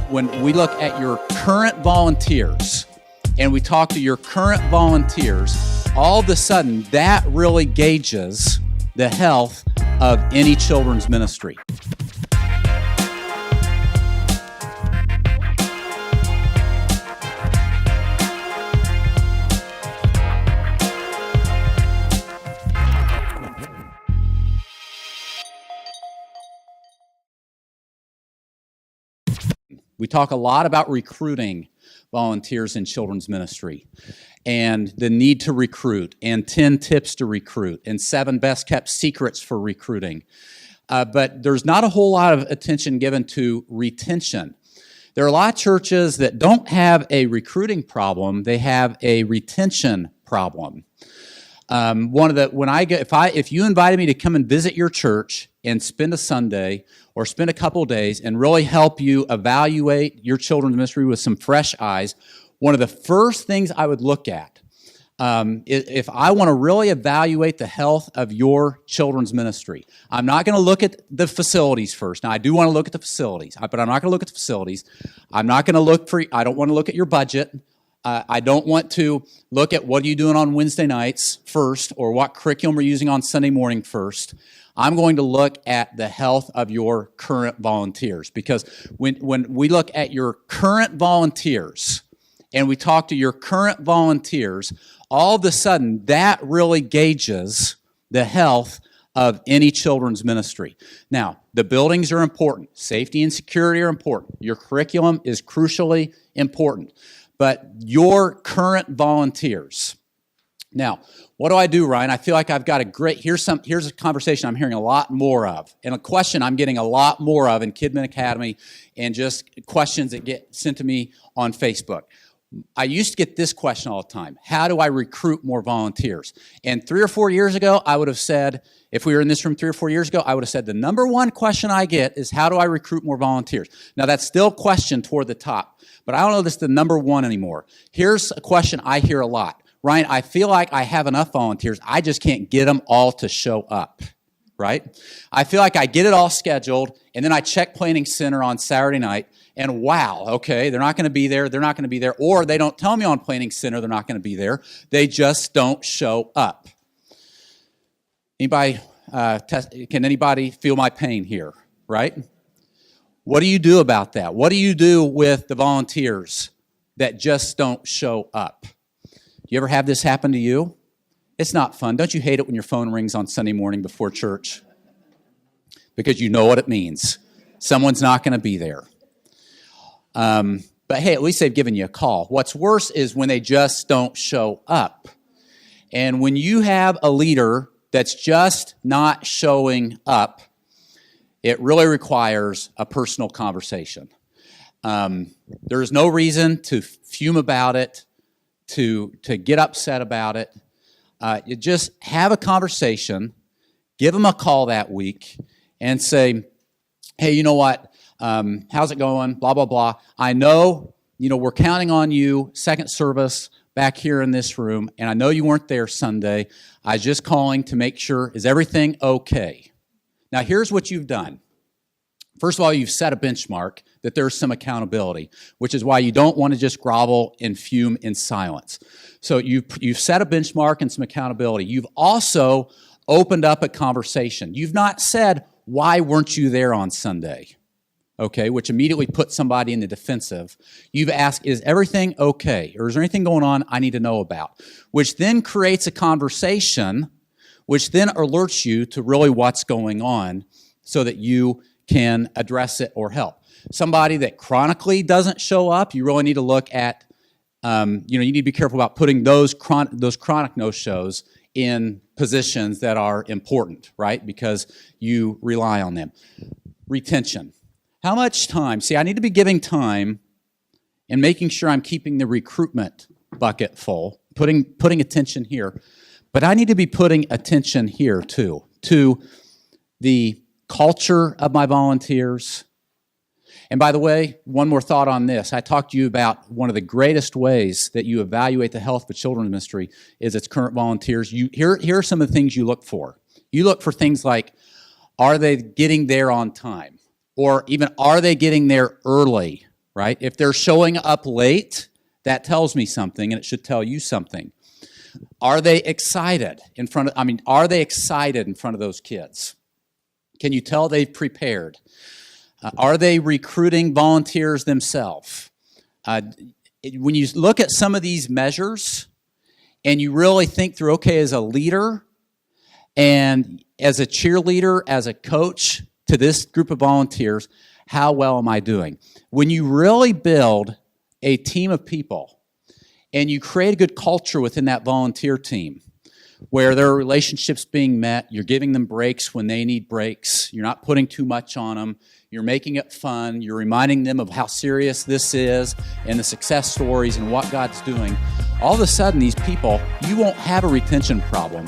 when we look at your current volunteers and we talk to your current volunteers, all of a sudden that really gauges the health of any children's ministry. We talk a lot about recruiting volunteers in children's ministry and the need to recruit and 10 tips to recruit and 7 best kept secrets for recruiting. But there's not a whole lot of attention given to retention. There are a lot of churches that don't have a recruiting problem, they have a retention problem. If you invited me to come and visit your church and spend a Sunday or spend a couple of days and really help you evaluate your children's ministry with some fresh eyes, one of the first things I would look at, if I want to really evaluate the health of your children's ministry, I'm not going to look at the facilities first. Now, I do want to look at the facilities, but I'm not going to look at the facilities. I don't want to look at your budget. I don't want to look at what are you doing on Wednesday nights first or what curriculum we're using on Sunday morning first. I'm going to look at the health of your current volunteers, because when we look at your current volunteers and we talk to your current volunteers, all of a sudden that really gauges the health of any children's ministry. Now, the buildings are important. Safety and security are important. Your curriculum is crucially important. But your current volunteers. Now, what do I do, Ryan? I feel like I've got here's a conversation I'm hearing a lot more of, and a question I'm getting a lot more of in Kidman Academy, and just questions that get sent to me on Facebook. I used to get this question all the time: how do I recruit more volunteers? And 3 or 4 years ago, I would have said, if we were in this room 3 or 4 years ago, I would have said the number one question I get is, how do I recruit more volunteers? Now, that's still a question toward the top, but I don't know if this is the number one anymore. Here's a question I hear a lot. Ryan, I feel like I have enough volunteers, I just can't get them all to show up, right? I feel like I get it all scheduled, and then I check Planning Center on Saturday night, and wow, okay, they're not going to be there, or they don't tell me on Planning Center they're not going to be there. They just don't show up. Can anybody feel my pain here, right? What do you do about that? What do you do with the volunteers that just don't show up? You ever have this happen to you? It's not fun. Don't you hate it when your phone rings on Sunday morning before church? Because you know what it means. Someone's not going to be there. But hey, at least they've given you a call. What's worse is when they just don't show up. And when you have a leader that's just not showing up, it really requires a personal conversation. There is no reason to fume about it, to get upset about it. You just have a conversation, give them a call that week, and say, hey, you know what? How's it going? Blah, blah, blah. I know, we're counting on you, second service back here in this room, and I know you weren't there Sunday. I was just calling to make sure, is everything okay? Now, here's what you've done. First of all, you've set a benchmark that there's some accountability, which is why you don't want to just grovel and fume in silence. So you've set a benchmark and some accountability. You've also opened up a conversation. You've not said, why weren't you there on Sunday? Okay, which immediately puts somebody in the defensive. You've asked, is everything okay? Or is there anything going on I need to know about? Which then creates a conversation, which then alerts you to really what's going on so that you can address it or help. Somebody that chronically doesn't show up, you really need to look at, you need to be careful about putting those chronic no-shows in positions that are important, right? Because you rely on them. Retention. How much time? See, I need to be giving time and making sure I'm keeping the recruitment bucket full, putting attention here. But I need to be putting attention here, too, to the culture of my volunteers. And by the way, one more thought on this. I talked to you about one of the greatest ways that you evaluate the health of a children's ministry is its current volunteers. Here are some of the things you look for. You look for things like, are they getting there on time? Or even, are they getting there early? right? If they're showing up late, that tells me something, and it should tell you something. Are they excited are they excited in front of those kids? Can you tell they've prepared? Are they recruiting volunteers themselves? When you look at some of these measures and you really think through, okay, as a leader and as a cheerleader, as a coach to this group of volunteers, how well am I doing? When you really build a team of people and you create a good culture within that volunteer team where there are relationships being met, you're giving them breaks when they need breaks, you're not putting too much on them, you're making it fun, you're reminding them of how serious this is and the success stories and what God's doing, all of a sudden these people, you won't have a retention problem.